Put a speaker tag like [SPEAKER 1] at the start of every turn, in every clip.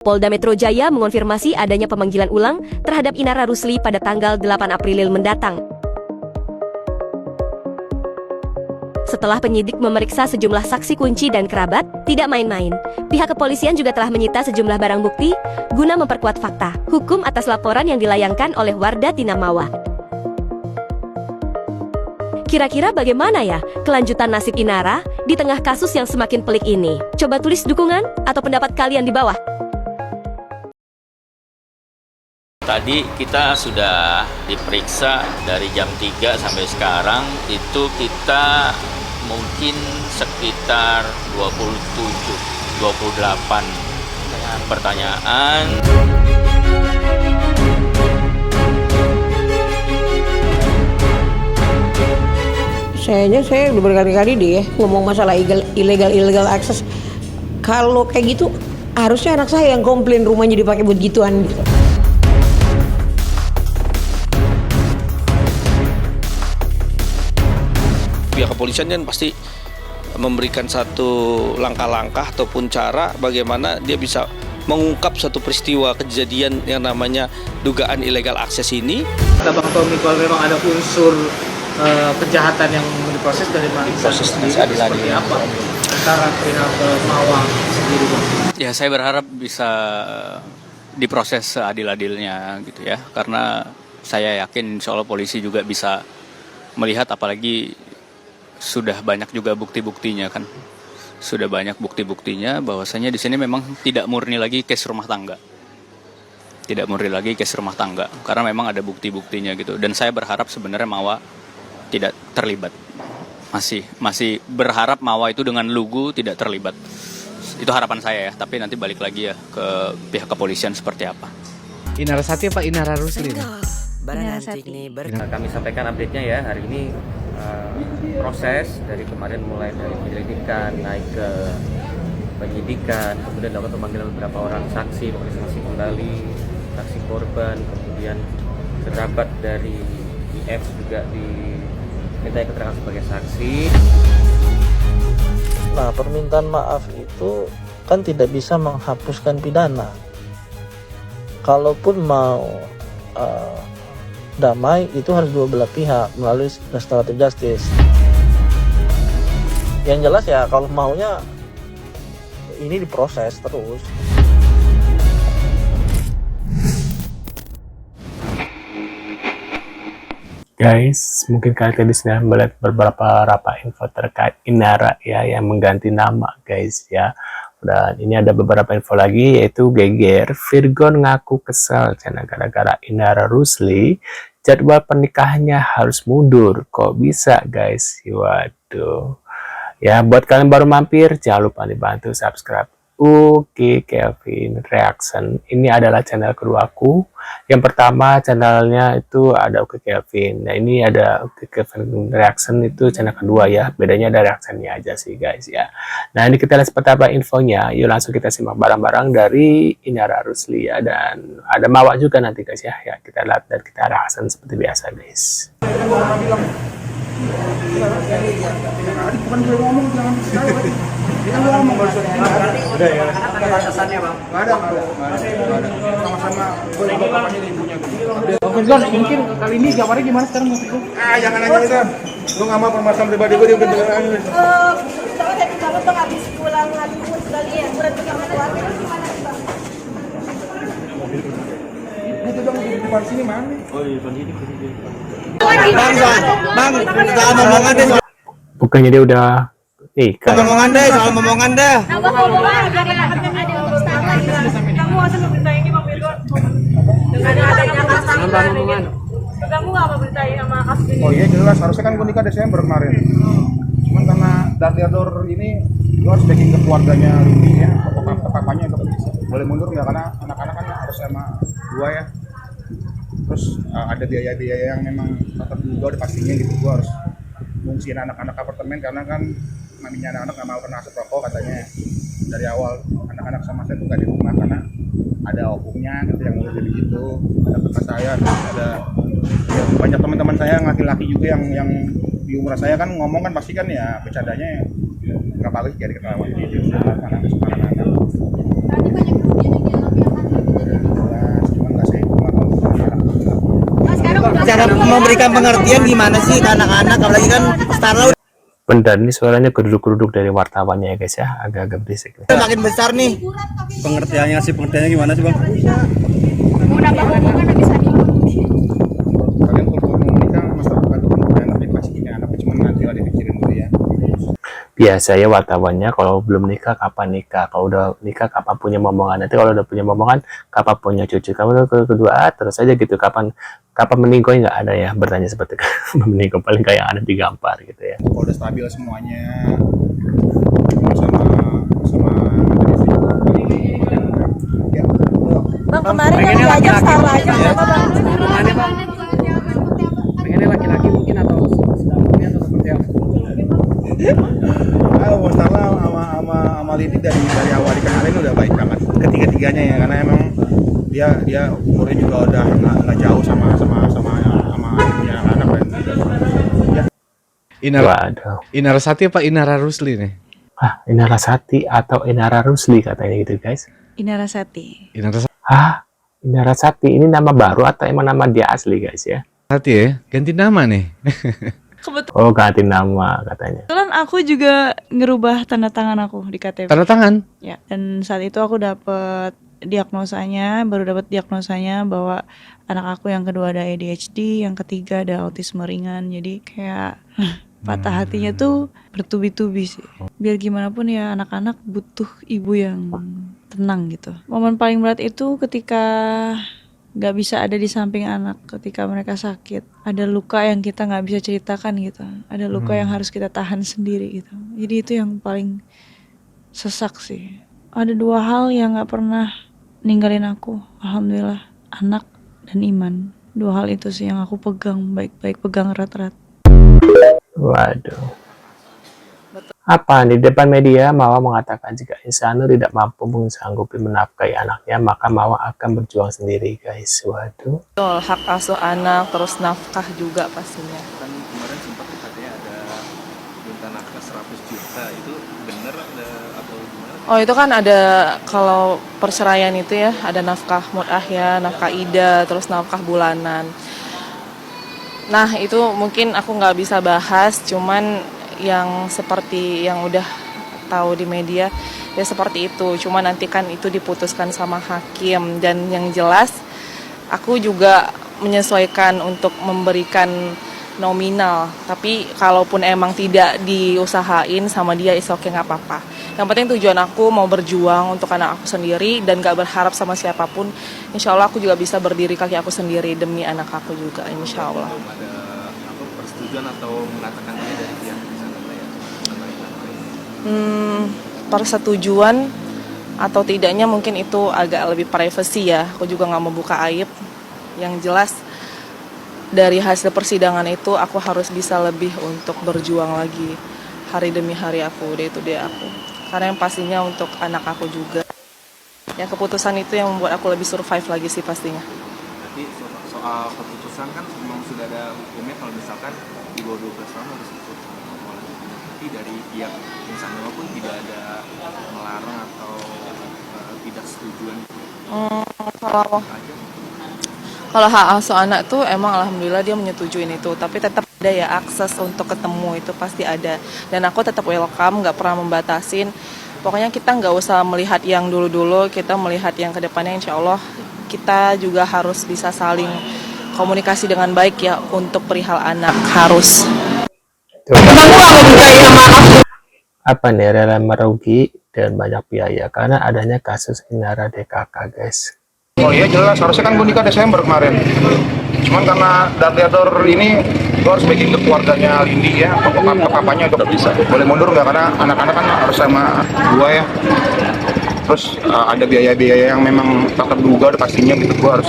[SPEAKER 1] Polda Metro Jaya mengonfirmasi adanya pemanggilan ulang terhadap Inara Rusli pada tanggal 8 April mendatang. Setelah penyidik memeriksa sejumlah saksi kunci dan kerabat, tidak main-main, pihak kepolisian juga telah menyita sejumlah barang bukti guna memperkuat fakta hukum atas laporan yang dilayangkan oleh Wardah Tinamawa. Kira-kira bagaimana ya kelanjutan nasib Inara di tengah kasus yang semakin pelik ini? Coba tulis dukungan atau pendapat kalian di bawah.
[SPEAKER 2] Tadi kita sudah diperiksa dari jam 3 sampai sekarang, itu kita mungkin sekitar 28 pertanyaan.
[SPEAKER 3] Saya udah berkali-kali deh ngomong masalah illegal access. Kalau kayak gitu harusnya anak saya yang komplain rumahnya dipakai buat gituan gitu.
[SPEAKER 4] Pihak kepolisian kan pasti memberikan satu langkah-langkah ataupun cara bagaimana dia bisa mengungkap satu peristiwa kejadian yang namanya dugaan illegal akses ini.
[SPEAKER 5] Kata Bang Tommy, kalau memang ada unsur kejahatan yang diproses dari proses sendiri seperti apa antara pihak Mawang sendiri, Bang?
[SPEAKER 6] Ya, saya berharap bisa diproses seadil-adilnya gitu ya, karena saya yakin insya Allah polisi juga bisa melihat, apalagi sudah banyak juga bukti-buktinya kan. Sudah banyak bukti-buktinya bahwasanya di sini memang tidak murni lagi case rumah tangga. Tidak murni lagi case rumah tangga karena memang ada bukti-buktinya gitu. Dan saya berharap sebenarnya Mawa tidak terlibat. Masih berharap Mawa itu dengan lugu tidak terlibat. Itu harapan saya ya, tapi nanti balik lagi ya ke pihak kepolisian seperti apa.
[SPEAKER 7] Inara Sati apa Inara Rusli?
[SPEAKER 8] Kami sampaikan update-nya ya hari ini. Proses dari kemarin mulai dari penyelidikan naik ke penyidikan, kemudian dilakukan pemanggilan beberapa orang saksi, saksi kembali, saksi korban, kemudian kerabat dari IF juga diminta keterangan sebagai saksi.
[SPEAKER 9] Nah, permintaan maaf itu kan tidak bisa menghapuskan pidana. Kalaupun mau damai itu harus dua belah pihak melalui restoratif justice. Yang jelas ya kalau maunya ini diproses terus.
[SPEAKER 10] Guys, mungkin kalian tadi sudah melihat beberapa info terkait Inara ya yang mengganti nama guys ya. Dan ini ada beberapa info lagi, yaitu geger Virgon ngaku kesal karena gara-gara Inara Rusli jadwal pernikahannya harus mundur. Kok bisa guys? Waduh. Ya, buat kalian baru mampir jangan lupa dibantu subscribe Oke Kevin Reaction. Ini adalah channel keduaku. Yang pertama channelnya itu ada Oke Kevin. Nah, ini ada Oke Kevin Reaction, itu channel kedua ya. Bedanya ada reactionnya aja sih guys ya. Nah, ini kita lihat seperti apa infonya. Yuk langsung kita simak barang-barang dari Inara Rusli ya. Dan ada Mawa juga nanti guys ya. Ya, kita lihat dan kita reaction seperti biasa guys.
[SPEAKER 5] Bukan gue ngomong, jangan sekali. Kita ngomong udah ya. Ada batasannya, Bang? Nggak ada. Sama-sama boleh bapaknya dan ibunya. Bang Firgon, mungkin kali ini jawabannya gimana sekarang menurut lu? Jangan aja itu. Lu nggak mau permasalahan pribadi gue, dia udah beneran.
[SPEAKER 11] Kalau tuh habis pulang lagi sekali ya, berarti sama keluarga itu gimana sih, Bang?
[SPEAKER 5] Itu dong di depan sini mana? Oh, di depan sini.
[SPEAKER 4] Bang, kita omongan deh.
[SPEAKER 10] Bukannya dia udah nikah.
[SPEAKER 4] Omongan deh, soal omongan deh.
[SPEAKER 11] Kamu asal berita ini, Bang Firgon. Dengan adanya kasus ini. Kamu nggak mau berita sama kasus ini?
[SPEAKER 5] Oh iya jelas, harusnya kan gue nikah Desember kemarin. Cuman karena dar ini gue harus backing ke keluarganya Ruby ya, ke papanya itu boleh mundur nggak, karena anak-anak kan harus sama gua ya. Terus ada biaya-biaya yang memang terduga udah pastinya gitu, gua harus ngungsiin anak-anak apartemen karena kan maminya anak-anak nggak mau kena asap rokok katanya. Dari awal anak-anak sama saya tuh nggak di rumah karena ada opungnya gitu yang udah jadi gitu, ada kakak saya, ada ya, banyak teman-teman saya yang laki-laki juga yang di umur saya kan ngomong kan pasti kan ya bercandanya nggak bagus, jadi ketawa gitu anak-anak.
[SPEAKER 9] cara memberikan pengertian gimana sih ke anak-anak, apalagi kan Starlaut
[SPEAKER 10] Bentar, ini suaranya geruduk-geruduk dari wartawannya ya guys ya, agak-agak berisik nih.
[SPEAKER 9] makin besar nih. Pengertiannya gimana sih bang?
[SPEAKER 5] Kalian kalau mau menikah masyarakat itu enak dipasihin anaknya, cuma nanti lah dipikirin dulu ya.
[SPEAKER 10] Biasa ya wartawannya, kalau belum nikah kapan nikah, kalau udah nikah kapan punya momongan, nanti kalau udah punya momongan kapan punya cucu, kamu kedua terus aja gitu, kapan meninggoy nggak ada ya, bertanya seperti itu. Meninggoy paling kayak ada digampar gitu ya.
[SPEAKER 5] Kalau udah stabil semuanya sama ya.
[SPEAKER 11] Bang, kemarin yang diajak Starla aja siapa bang?
[SPEAKER 7] Hubungannya bang, pengennya laki-laki mungkin atau sebaliknya atau seperti apa?
[SPEAKER 5] Starla sama Lidi dari awal dikenalin udah baik banget ketiga-tiganya ya, karena emang dia umurnya juga udah nggak jauh sama ibunya anak dan ya.
[SPEAKER 10] Waduh.
[SPEAKER 7] Inarasati apa Inara Rusli nih?
[SPEAKER 10] Inarasati atau Inara Rusli katanya gitu guys.
[SPEAKER 11] Inarasati.
[SPEAKER 7] Inarasati
[SPEAKER 10] Inarasati ini nama baru atau emang nama dia asli guys ya?
[SPEAKER 7] ya, ganti nama nih.
[SPEAKER 11] Kebetulan
[SPEAKER 10] Oh ganti nama katanya.
[SPEAKER 11] aku juga ngerubah tanda tangan aku di KTP.
[SPEAKER 7] Tanda tangan?
[SPEAKER 11] Ya, dan saat itu aku baru dapat diagnosanya bahwa anak aku yang kedua ada ADHD, yang ketiga ada autisme ringan. Jadi kayak patah hatinya tuh bertubi-tubi sih. Biar gimana pun ya anak-anak butuh ibu yang tenang gitu. Momen paling berat itu ketika gak bisa ada di samping anak ketika mereka sakit. Ada luka yang kita gak bisa ceritakan gitu. Ada luka yang harus kita tahan sendiri gitu. Jadi itu yang paling sesak sih. Ada dua hal yang gak pernah ninggalin aku, alhamdulillah, anak dan iman. Dua hal itu sih yang aku pegang baik-baik, pegang erat-erat.
[SPEAKER 10] Waduh. Apa di depan media Mawa mengatakan jika Insanur tidak mampu sanggupi menafkahi anaknya, maka Mawa akan berjuang sendiri guys. Waduh.
[SPEAKER 12] Betul, hak asuh anak, terus nafkah juga pastinya.
[SPEAKER 4] Kan kemarin sempat katanya ada minta nafkah 100 juta, itu bener atau gimana?
[SPEAKER 12] Oh itu kan ada, kalau perceraian itu ya, ada nafkah mut'ah, nafkah ida, terus nafkah bulanan. Nah itu mungkin aku nggak bisa bahas, cuman yang seperti yang udah tahu di media ya seperti itu. Cuma nanti kan itu diputuskan sama hakim, dan yang jelas aku juga menyesuaikan untuk memberikan nominal. Tapi kalaupun emang tidak diusahain sama dia, is okay, nggak apa-apa. Yang penting tujuan aku mau berjuang untuk anak aku sendiri dan gak berharap sama siapapun. Insya Allah aku juga bisa berdiri kaki aku sendiri demi anak aku juga, insya Allah.
[SPEAKER 4] Ada persetujuan atau mengatakan ini dari pihak
[SPEAKER 12] persetujuan atau tidaknya mungkin itu agak lebih privacy ya. Aku juga nggak mau buka aib. Yang jelas dari hasil persidangan itu aku harus bisa lebih untuk berjuang lagi hari demi hari aku, day to day aku. Karena yang pastinya untuk anak aku juga. Ya keputusan itu yang membuat aku lebih survive lagi sih pastinya.
[SPEAKER 4] Nanti soal keputusan kan memang sudah ada hukumnya, kalau misalkan di bawah 12 tahun harus ikut sekolah. Tapi dari pihak Insanur pun tidak ada melarang atau tidak setujuan.
[SPEAKER 12] Kalau hak asuh anak tuh emang alhamdulillah dia menyetujuin itu, tapi tetap ada ya akses untuk ketemu itu pasti ada. Dan aku tetap welcome, nggak pernah membatasin. Pokoknya kita nggak usah melihat yang dulu-dulu, kita melihat yang kedepannya. Insya Allah kita juga harus bisa saling komunikasi dengan baik ya untuk perihal anak, harus.
[SPEAKER 10] Apa nih, rela merugi dan banyak biaya karena adanya kasus Inara DKK guys.
[SPEAKER 5] Oh iya jelas, harusnya kan gue nikah Desember kemarin. Cuman karena datator ini gue harus bikin ke keluarganya Lindi ya, ke papanya untuk bisa. Boleh mundur nggak, karena anak-anak kan harus sama gue ya. Terus ada biaya-biaya yang memang tak terduga udah pastinya gitu. Gue harus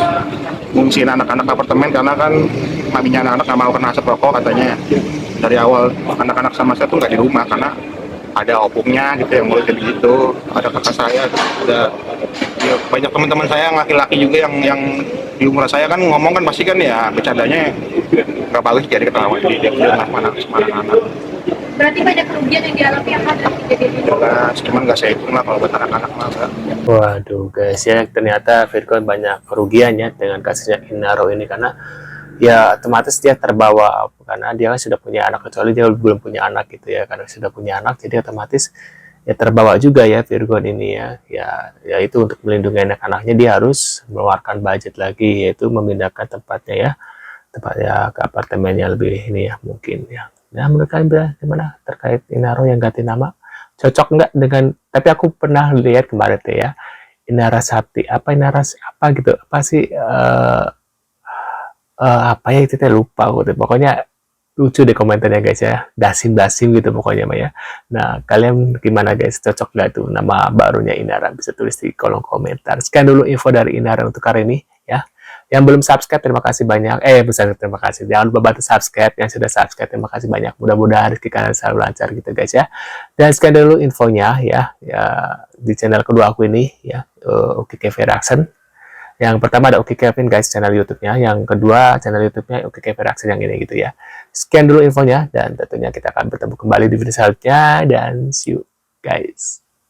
[SPEAKER 5] ngungsiin anak-anak apartemen karena kan maminya anak-anak nggak mau kena asap rokok katanya. Dari awal anak-anak sama saya tuh nggak di rumah karena ada opungnya gitu yang mulai jadi gitu, ada kakak saya, ada ya, banyak teman-teman saya yang laki-laki juga yang di umur saya kan ngomong kan pasti kan ya bercandanya nggak bagus jadi ketawa di rumah anak-anak.
[SPEAKER 11] Berarti banyak kerugian yang dialami akan dari kejadian itu.
[SPEAKER 5] Jelas, cuman nggak saya hitung lah kalau buat anak-anak mah.
[SPEAKER 10] Waduh guys ya, ternyata Virgon banyak kerugiannya dengan kasusnya Inaro ini, karena ya otomatis dia terbawa karena dia kan sudah punya anak, kecuali dia belum punya anak gitu ya. Karena sudah punya anak jadi otomatis ya terbawa juga ya Virgon ini ya itu untuk melindungi anak-anaknya dia harus mengeluarkan budget lagi, yaitu memindahkan tempatnya ke apartemen yang lebih ini ya mungkin ya. Nah, menurut kalian gimana terkait Inaro yang ganti nama? Cocok nggak dengan, tapi aku pernah lihat kemarin tuh ya, Inara Sakti, apa gitu, apa sih, apa ya itu, lupa gitu. Pokoknya lucu deh komentarnya guys ya, dasim gitu pokoknya Maya. Nah, kalian gimana guys, cocok nggak tuh nama barunya Inara? Bisa tulis di kolom komentar. Sekian dulu info dari Inara untuk hari ini ya. Yang belum subscribe terima kasih banyak, terima kasih, jangan lupa bantu subscribe. Yang sudah subscribe terima kasih banyak, mudah-mudahan rezeki kalian selalu lancar gitu guys ya. Dan sekian dulu infonya ya di channel kedua aku ini ya, Oke Cafe Reaction. Yang pertama ada Oke Kevin guys, channel YouTube-nya. Yang kedua channel YouTube-nya Oke Cafe Reaction yang ini gitu ya. Sekian dulu infonya, dan tentunya kita akan bertemu kembali di video selanjutnya, dan see you guys.